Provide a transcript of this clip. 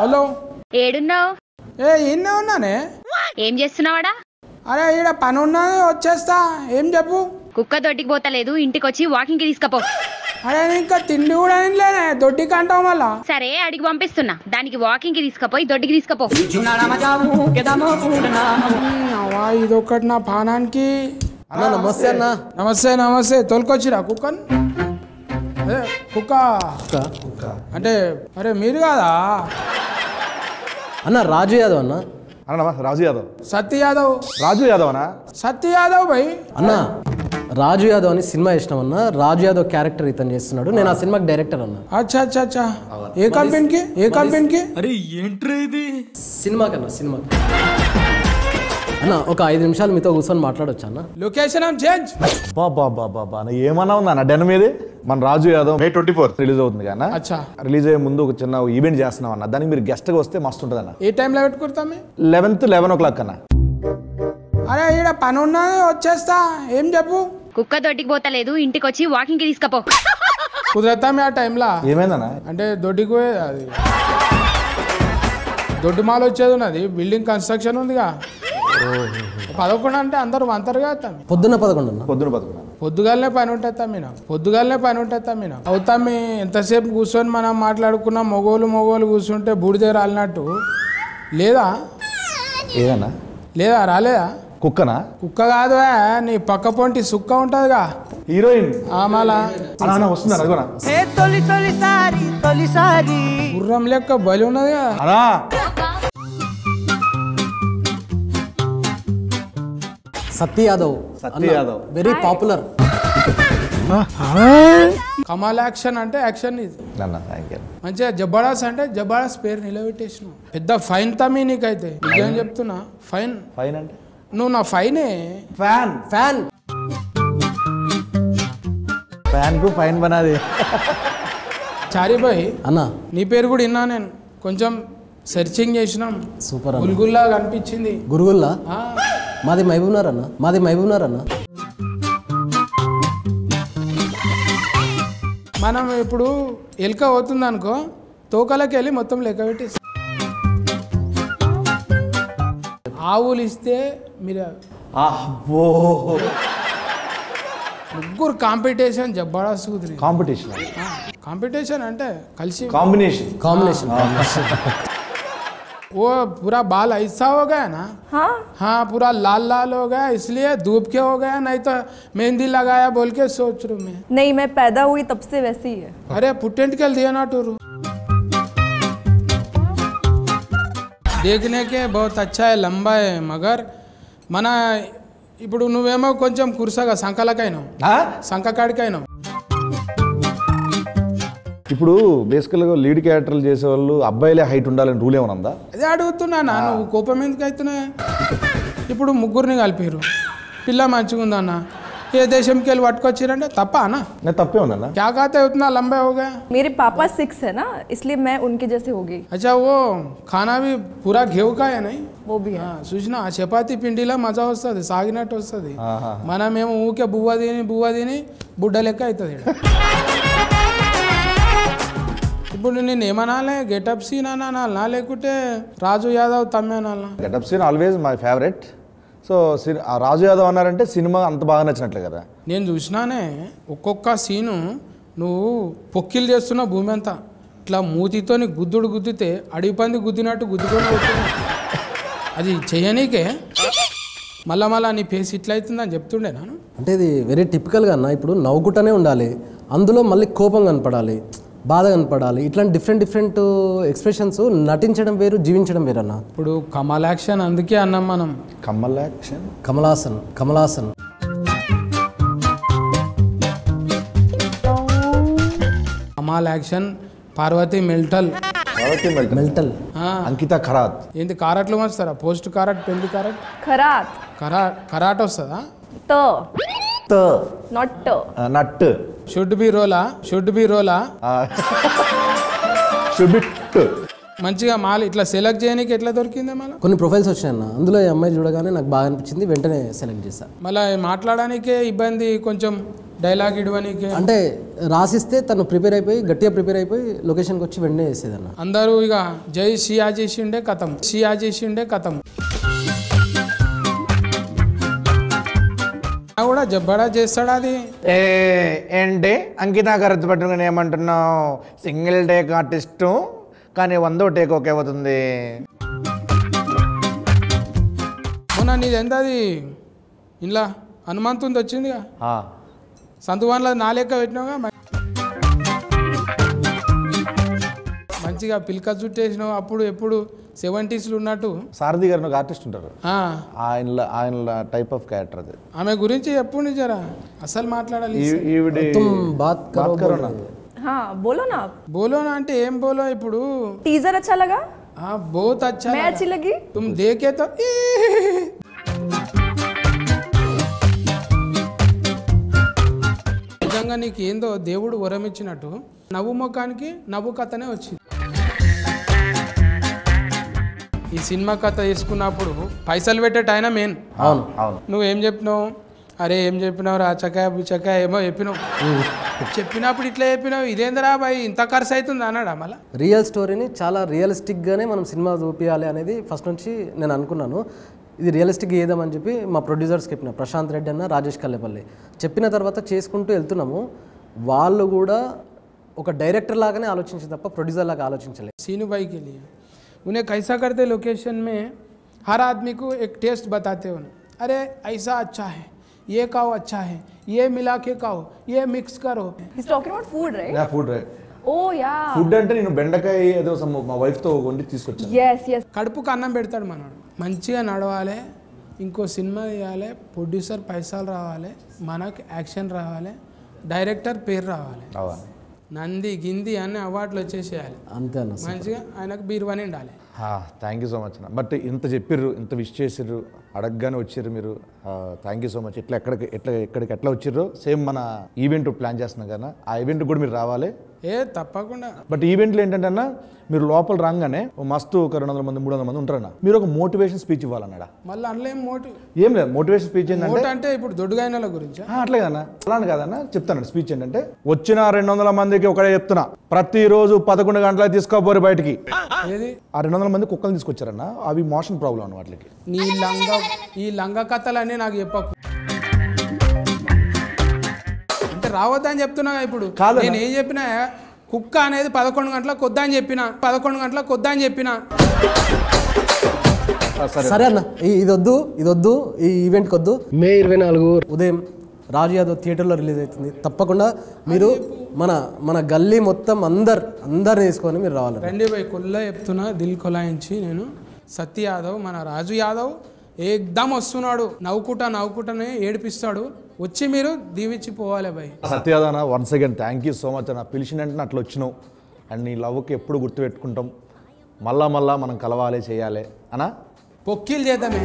Hello ఏడున్నావు? ఈయనే ఉన్నానే. ఏం చేస్తున్నావాడా? అరే ఈడ పని ఉన్నది వచ్చేస్తా. ఏం చెప్పు? కుక్క దొడ్డికి పోతలేదు, ఇంటికి వచ్చి వాకింగ్ కి తీసుకపో. అరే ఇంకా తిండి కూడా అయినలేనే, దొడ్డికి అంటావు మళ్ళా. సరే అడిగి పంపిస్తున్నా, దానికి వాకింగ్ కి తీసుకపోయి దొడ్డికి తీసుకపో. ఇదొకటి నా పానానికి. నమస్తే అన్న. నమస్తే నమస్తే. తోలుకొచ్చిరా కుక్కని? అదే కుక్క అంటే అరే మీరు కాదా అన్న? రాజు యాదవ్ అన్న. అన్న రాజు యాదవ్. సత్య యాదవ్. రాజు యాదవ్ అన్న. సత్య యాదవ్ భయ్. అన్న రాజు యాదవ్ అని సినిమా చేసినాం అన్న. రాజు యాదవ్ క్యారెక్టర్ ఇతను చేస్తున్నాడు. నేను ఆ సినిమాకి డైరెక్టర్ అన్న. అచ్చా అచ్చా అచ్చా. ఏ కంపెనీకి? ఏ కంపెనీకి? అరే ఏంట్రా ఇది? సినిమాకి అన్న, సినిమాకి. అన్న ఒక 5 నిమిషాలు మీతో కూర్చొని మాట్లాడొచ్చు అన్న? Location change. బాబా ఏమన్నా ఉందా అన్న డెన్ మీది? మన రాజు యాదవ్ May 24 రిలీజ్ అవుతుంది కదా. అచ్చా. రిలీజ్ అయ్యే ముందు ఒక చిన్న ఈవెంట్ చేస్తున్నాం అన్న. దానికి మీరు గెస్ట్ గా వస్తే మస్తు ఉంటుంది అన్న. ఏ టైంలో పెట్టుకుంటాం? 11 o'clock అన్న. అరే ఈడ పని ఉన్నది వచ్చేస్తా. ఏం చెప్పు? కుక్క దొడ్డికి పోతలేదు, ఇంటికి వచ్చి వాకింగ్ కి తీసుకపో. కుదరతామే ఆ టైంలో. ఏమైందన్న? అంటే దొడ్డికి పోయే అది దొడ్డు మాల వచ్చేది ఉన్నది. బిల్డింగ్ కన్స్ట్రక్షన్ ఉందిగా. 11 అంటే అందరూ అంతరుగా పొద్దున్న 11 అన్న. పొద్దుగాలనే పని ఉంటుంది తమ్మిన. పొద్దుగాలనే పని ఉంటుంది తమ్మిన. అవుతామి ఎంతసేపు కూర్చొని మనం మాట్లాడుకున్నాం. మొగోలు కూర్చుంటే బూడిద రాలినట్టు. లేదా ఏదన్నా? లేదా రాలేదా? కుక్కనా? కుక్క కాదు, నీ పక్క పొంటి సుక్క ఉంటదిగా, హీరోయిన్. మళ్ళా వస్తున్నా గుర్రం లెక్క బలి ఉన్నది కదా. సత్య యాదవ్. Very popular. కమాల్ యాక్షన్ అంటే యాక్షన్ ఇది. మంచిగా జబర్దస్త్ అంటే జబర్దస్త్ పేరు నిలబెట్టేసిన. పెద్ద ఫైన్ తమ్మి నీకైతే. నిజం చెప్తున్నా. ఫైన్ అంటే నువ్వు నా ఫైనే. ఫ్యాన్ కు ఫైన్ బనాది. చారిబాయ్ అన్న నీ పేరు కూడా విన్నా నేను. కొంచెం సెర్చింగ్ చేసినాం. సూపర్. గుల్గుల్లా కనిపించింది. గురుగుల్లా? మాది మహబూబ్నగర్ అన్న. మనం ఇప్పుడు ఎలుక అవుతుంది అనుకో, తోకలకి వెళ్ళి మొత్తం లెక్క పెట్టేసి ఆవులు ఇస్తే మీరు ముగ్గురు కాంపిటీషన్ జబర్దస్త్ కుదిరి. కాంపిటీషన్ అంటే కలిసి కాంబినేషన్. वो पूरा बाल ऐसा हो गया ना. हाँ पूरा लाल हो गया, इसलिए धूप के हो गया. नहीं तो मेहंदी लगाया बोल के सोच रहा मैं. नहीं, मैं पैदा हुई तब से वैसी ही है. अरे पुटेंट के दिया ना टूरू. देखने के बहुत अच्छा है, लंबा है, मगर మన ఇప్పుడు నువ్వేమో కొంచెం కుర్సగా సంకలకైనావు, సంకకాడికైనావు. ఇప్పుడు బేసికల్గా లీడ్ క్యారెక్టర్లు చేసేవాళ్ళు అబ్బాయిలే హైట్ ఉండాలని రూల్ ఏమైనా ఉందా? అదే అడుగుతున్నా. నువ్వు కోపం ఎందుకు అవుతున్నాయి? ఇప్పుడు ముగ్గురిని కలిపారు, పిల్ల మంచిగా ఉందన్న. ఏ దేశంకి వెళ్ళి పట్టుకొచ్చారంటే తప్ప అన్న? తప్పే ఉందన్న. क्या कहते हैं उतना लंबा हो गया? मेरे पापा 6 है ना, इसलिए मैं उनके जैसे हो गई. अच्छा वो खाना भी पूरा घेव का है नहीं? वो भी है. చూసినా చపాతి పిండిలా మజా వస్తుంది, సాగినట్టు వస్తుంది. మనమేమో ఊకే బువ్వ తిని బుడ్డ లెక్క అవుతుంది. ఇప్పుడు నేను ఏమనాలే? గెటప్ సీన్ అనాలా లేకుంటే రాజు యాదవ్ తమ్మి అనాలా? Getup scene always my favourite. So Raju Yadav అన్నారంటే సినిమా అంత బాగా నచ్చినట్లే కదా. నేను చూసినానే ఒక్కొక్క సీను నువ్వు పొక్కిలు చేస్తున్న భూమి అంతా ఇట్లా మూతితోని గుద్దితే అడవి పంది గుద్దినట్టు గుద్దుకొని పోతుంది. అది చెయ్యనీకే మళ్ళా నీ ఫేస్ ఇట్లా అవుతుందని చెప్తుండే నాను. అంటే ఇది వెరీ టిపికల్గా అన్న. ఇప్పుడు నవ్వుకుంటూనే ఉండాలి, అందులో మళ్ళీ కోపం కనపడాలి, బాధ కనపడాలి. ఇట్లాంటి డిఫరెంట్ ఎక్స్ప్రెషన్స్ నటించడం వేరు, జీవించడం వేరు అన్న. ఇప్పుడు కమల్ యాక్షన్ అందుకే అన్నాం మనం. కమలాసన్ కమల్ యాక్షన్. పార్వతి మెల్టల్. అంకిత ఖరాత్. ఏంటి కారట్లు వస్తారా? పోస్ట్ కారట్, పెళ్లి కారట్, కరాట్ వస్తుందా? నట్. షుడ్ బి రోలా. మంచిగా మాల్ ఇట్లా సెలెక్ట్ చేయడానికి ఎట్లా దొరికిందే మళ్ళీ కొన్ని ప్రొఫైల్స్ వచ్చాయి అన్న, అందులో ఈ అమ్మాయి చూడగానే నాకు బాగా అనిపించింది, వెంటనే సెలెక్ట్ చేశాను. మళ్ళీ మాట్లాడడానికే ఇబ్బంది, కొంచెం డైలాగ్ ఇవ్వడానికే. అంటే రాసిస్తే తను ప్రిపేర్ అయిపోయి గట్టిగా ప్రిపేర్ అయిపోయి లొకేషన్కి వచ్చి వెంటనే వేసేదన్న. అందరూ ఇక జై షియా చేసిండే కథం, షియా చేసిండే కథం. కూడా జబ్బడా చేస్తాడు అది. ఏంటి అంకిత కరెక్ట్ పట్టుకుని ఏమంటున్నావు? సింగిల్ టేక్ ఆర్టిస్టు కానీ 100వ టేక్ ఓకే అవుతుంది. మొన్న నీది ఎంత అది ఇంట్లో హనుమంతుంది వచ్చిందిగా, సంతువాన్లో నా లెక్క పెట్టినావుగా, మంచిగా పిల్క చుట్టేసినావు. అప్పుడు ఎప్పుడు 70s ఉన్నట్టు. సారథి గారు ఒక ఆర్టిస్ట్ ఉంటారు, ఆయన టైప్ ఆఫ్ క్యారెక్టర్ అది. ఆమె గురించి ఎప్పుడు నిజరా అసలు మాట్లాడాలి. हाँ बोलो ना आप. बोलो ना అంటే ఏం बोलो ఇప్పుడు. टीजर अच्छा लगा? हाँ बहुत अच्छा. मैं अच्छी लगी? तुम देखे तो నిజంగా నీకు ఏందో దేవుడు వరం ఇచ్చినట్టు నవ్వు ముఖానికి నవ్వు కథనే వచ్చింది. ఈ సినిమా కథ తీసుకున్నప్పుడు పైసలు పెట్టేట ఆయన మెయిన్. అవును అవును. నువ్వేం చెప్పినావు? అరే ఏం చెప్పినావు రా చకాయ బుచకాయ ఏమో చెప్పినావు. చెప్పినప్పుడు ఇట్లా చెప్పినావు, ఇదేందరా బాయ్ ఇంత ఖర్చు అవుతుంది అన్నాడా మళ్ళీ? రియల్ స్టోరీని చాలా రియలిస్టిక్గానే మనం సినిమా చూపించాలి అనేది ఫస్ట్ నుంచి నేను అనుకున్నాను. ఇది రియలిస్టిక్గా ఏదామని చెప్పి మా ప్రొడ్యూసర్స్కి చెప్పిన, ప్రశాంత్ రెడ్డి అన్న, రాజేష్ కల్లేపల్లి చెప్పిన తర్వాత చేసుకుంటూ వెళ్తున్నాము. వాళ్ళు కూడా ఒక డైరెక్టర్ లాగానే ఆలోచించి తప్ప ప్రొడ్యూసర్ లాగా ఆలోచించలేదు. सीनू भाई के लिए उन्हें कैसा करते लोकेशन में हर आदमी को एक टेस्ट बताते हो, अरे ऐसा अच्छा है, ये खाओ अच्छा है, ये मिला के खाओ, ये मिक्स करो. He's talking about food, right? Yeah, food, right. Oh yeah. Food అంటే నేను బెండకాయ ఏదో మా వైఫ్తో వండి తీసుకొచ్చాను. Yes, yes. కడుపుకు అన్నం పెడతాడు మనోడు. మంచిగా నడవాలి, ఇంకో సినిమా తీయాలి, ప్రొడ్యూసర్ పైసలు రావాలి, మనకు యాక్షన్ రావాలి, డైరెక్టర్ పేరు రావాలి, నంది గింది అన్ని అవార్డులు వచ్చేసేయాలి. అంతే అన్న. మంచిగా ఆయనకు బీరువాని ఉండాలి. థ్యాంక్ యూ సో మచ్ అన్న. బట్ ఇంత చెప్పిర్రు, ఇంత విష్ చేసిర్రు, అడగగానే వచ్చిర్రు మీరు. Thank you so much. ఎక్కడికి ఎట్లా వచ్చిర్రు సేమ్ మన ఈవెంట్ ప్లాన్ చేస్తున్నాం కదా, ఆ ఈవెంట్ కూడా మీరు రావాలి. తప్పకుండా. బట్ ఈవెంట్లో ఏంటంటే అన్న, మీరు లోపల రాగానే మస్తు ఒక 200 మంది 300 మంది ఉంటారన్న, మీరు ఒక మోటివేషన్ స్పీచ్ ఇవ్వాలన్నాడా. మళ్ళీ అందులో ఏం లేదు, మోటివేషన్ స్పీచ్ ఏంటంటే అంటే ఇప్పుడు దొడ్డుగాయనల గురించి అట్లే కదన్నా, అలానే కాదన్నా చెప్తాను. స్పీచ్ ఏంటంటే, వచ్చిన 200 మందికి ఒకటే చెప్తున్నా, ప్రతిరోజు 11 గంటలకు తీసుకోపోరు బయటికి. ఏది ఆ 200 మంది కుక్కలు తీసుకొచ్చారన్న, అవి మోషన్ ప్రాబ్లం అన్న వాటికి. ఈ లంగ కథలన్నీ నాకు చెప్పకు. అంటే రావద్దని చెప్తున్నా ఇప్పుడు. నేను ఏం చెప్పినా, కుక్క అనేది 11 గంటలకు కొద్దా అని చెప్పిన, 11 గంటలకు కొద్దా అని చెప్పిన. సరే అన్న, ఇదొద్దు, ఈ ఈవెంట్కి వద్దు. మే 24 ఉదయం రాజు యాదవ్ థియేటర్లో రిలీజ్ అవుతుంది. తప్పకుండా మీరు మన గల్లీ మొత్తం అందరిని తీసుకొని మీరు రావాలి. రండి భయ్, కొల్లా చెప్తున్నా, దిల్ కొలాయించి నేను. సత్య యాదవ్, మన రాజు యాదవ్ ఏకదమ్ వస్తున్నాడు, నవ్వుకుంటానే ఏడిపిస్తాడు. వచ్చి మీరు దీవించి పోవాలి భయ్. సత్య యాదవ్ అన్న, once again thank you so much అన్న. పిలిచినంటే అట్లా వచ్చినావు, అండ్ నీ లవ్కి ఎప్పుడు గుర్తుపెట్టుకుంటాం. మళ్ళా మనం కలవాలి, చేయాలి అన్నా. పొక్కిలు చేద్దామే.